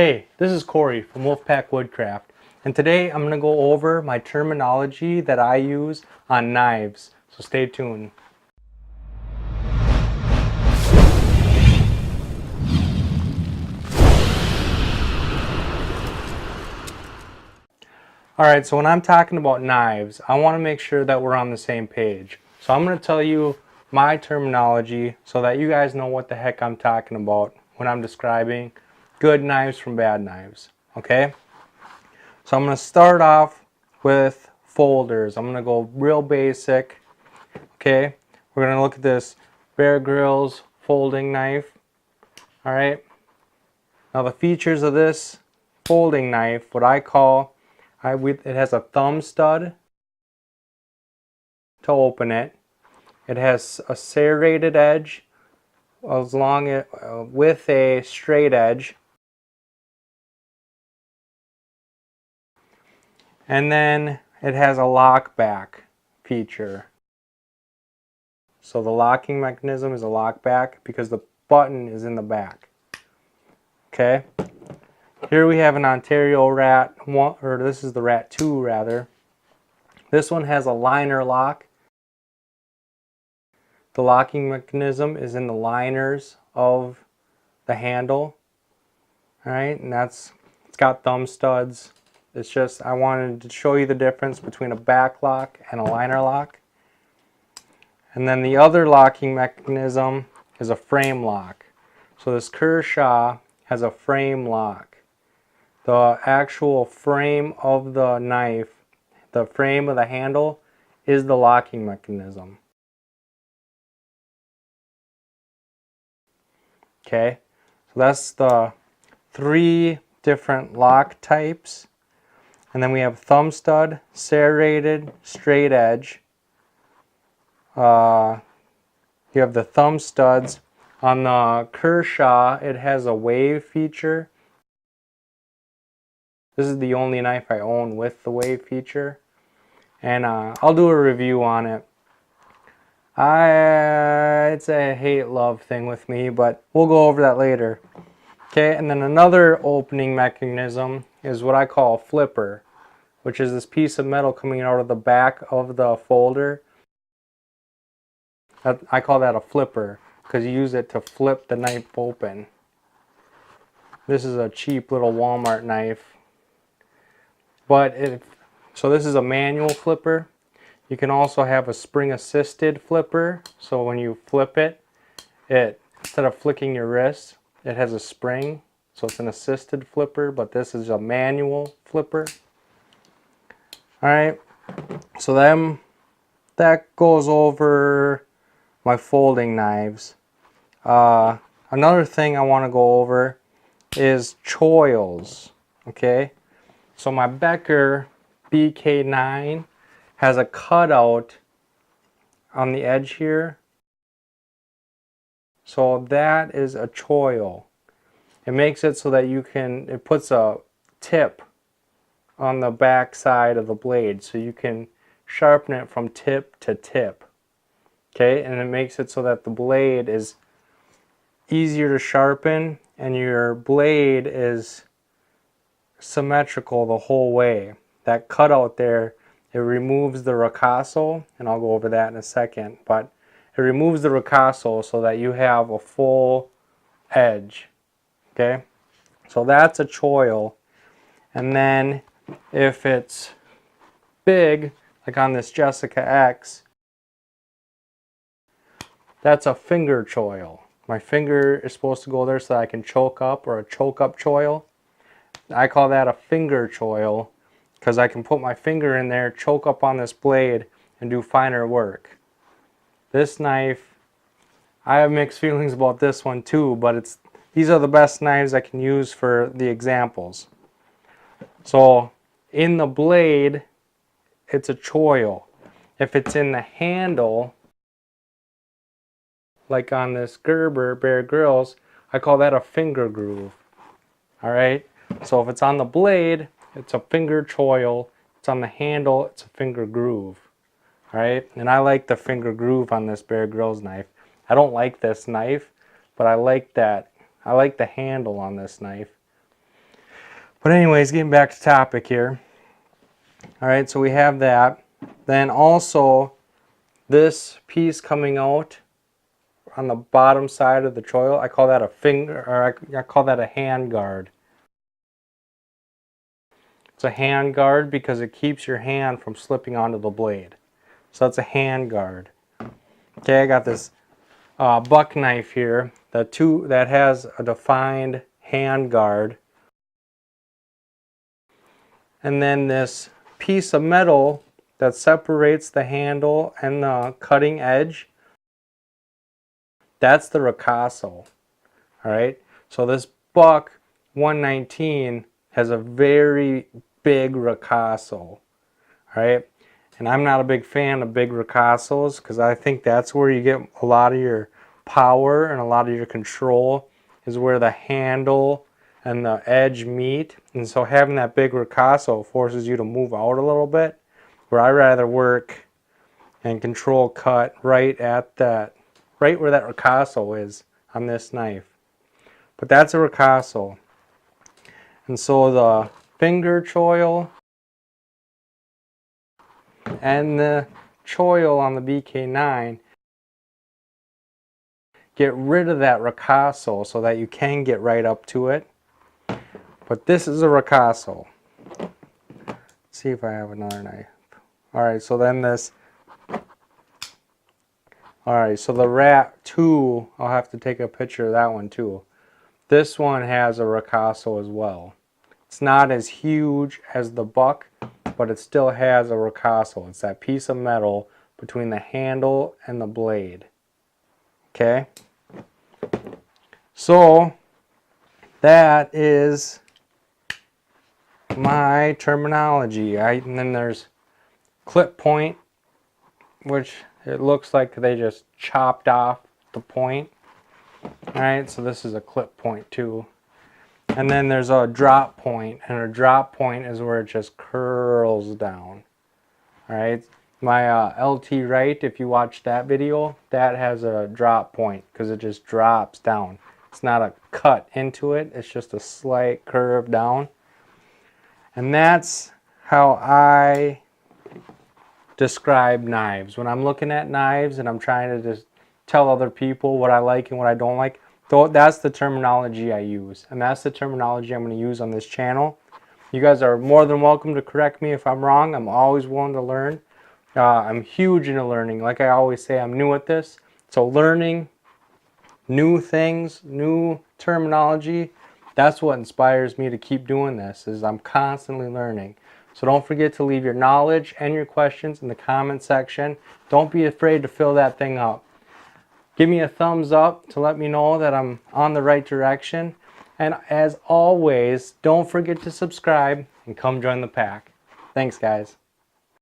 Hey, this is Corey from Wolfpack Woodcraft, and today I'm going to go over my terminology that I use on knives, so stay tuned. Alright, so when I'm talking about knives, I want to make sure that we're on the same page. So I'm going to tell you my terminology so that you guys know what the heck I'm talking about when I'm describing good knives from bad knives, okay? So I'm going to start off with folders. I'm going to go real basic. Okay, we're going to look at this Bear Grylls folding knife. All right, now the features of this folding knife, what I call, it has a thumb stud to open it. It has a serrated edge with a straight edge. And then it has a lock back feature. So the locking mechanism is a lock back because the button is in the back. Okay. Here we have an Ontario Rat 1, or this is the Rat 2 rather. This one has a liner lock. The locking mechanism is in the liners of the handle. Alright, and it's got thumb studs. It's just, I wanted to show you the difference between a back lock and a liner lock. And then the other locking mechanism is a frame lock. So this Kershaw has a frame lock. The actual frame of the knife, the frame of the handle, is the locking mechanism. Okay, so that's the three different lock types. And then we have thumb stud, serrated, straight edge. You have the thumb studs. On the Kershaw, it has a wave feature. This is the only knife I own with the wave feature, and I'll do a review on it. It's a hate-love thing with me, but we'll go over that later. Okay, and then another opening mechanism is what I call a flipper, which is this piece of metal coming out of the back of the folder. I call that a flipper because you use it to flip the knife open. This is a cheap little Walmart knife. So this is a manual flipper. You can also have a spring-assisted flipper. So when you flip it, instead of flicking your wrist, it has a spring. So it's an assisted flipper, but this is a manual flipper. All right. So that goes over my folding knives. Another thing I want to go over is choils. Okay. So my Becker BK9 has a cutout on the edge here. So that is a choil. It makes it so that it puts a tip on the back side of the blade so you can sharpen it from tip to tip. Okay, and it makes it so that the blade is easier to sharpen and your blade is symmetrical the whole way. That cutout there, it removes the ricasso, and I'll go over that in a second, but it removes the ricasso so that you have a full edge. Okay, so that's a choil. And then if it's big, like on this Jessica X, that's a finger choil. My finger is supposed to go there so that I can choke up, or a choke up choil. I call that a finger choil because I can put my finger in there, choke up on this blade, and do finer work. This knife, I have mixed feelings about this one too, but these are the best knives I can use for the examples. So in the blade, it's a choil. If it's in the handle, like on this Gerber Bear Grylls, I call that a finger groove. All right. So if it's on the blade, it's a finger choil. It's on the handle, it's a finger groove. All right. And I like the finger groove on this Bear Grylls knife. I don't like this knife, but I like that. I like the handle on this knife. But anyways, getting back to topic here. All right, so we have that. Then also this piece coming out on the bottom side of the choil, I call that a finger, or I call that a hand guard. It's a hand guard because it keeps your hand from slipping onto the blade. So that's a hand guard. Okay, I got this buck knife here that has a defined hand guard. And then this piece of metal that separates the handle and the cutting edge, that's the ricasso. Alright, so this buck 119 has a very big ricasso. Alright, and I'm not a big fan of big ricassos because I think that's where you get a lot of your power and a lot of your control, is where the handle and the edge meet. And so having that big ricasso forces you to move out a little bit, where I rather work and control cut right where that ricasso is on this knife. But that's a ricasso. And so the finger choil and the choil on the BK9 get rid of that ricasso so that you can get right up to it. But this is a ricasso. Let's see if I have another knife. Alright, so then this. Alright, so the Rat 2, I'll have to take a picture of that one too. This one has a ricasso as well. It's not as huge as the buck, but it still has a ricasso. It's that piece of metal between the handle and the blade. Okay? So, that is my terminology. And then there's clip point, which it looks like they just chopped off the point. Alright, so this is a clip point too. And then there's a drop point, and a drop point is where it just curls down. Alright, my LT Wright, if you watch that video, that has a drop point because it just drops down. It's not a cut into it, it's just a slight curve down. And that's how I describe knives. When I'm looking at knives and I'm trying to just tell other people what I like and what I don't like, that's the terminology I use. And that's the terminology I'm going to use on this channel. You guys are more than welcome to correct me if I'm wrong. I'm always willing to learn. I'm huge into learning. Like I always say, I'm new at this. So learning new things, new terminology, that's what inspires me to keep doing this, is I'm constantly learning. So don't forget to leave your knowledge and your questions in the comment section. Don't be afraid to fill that thing up. Give me a thumbs up to let me know that I'm on the right direction. And as always, don't forget to subscribe and come join the pack. Thanks, guys.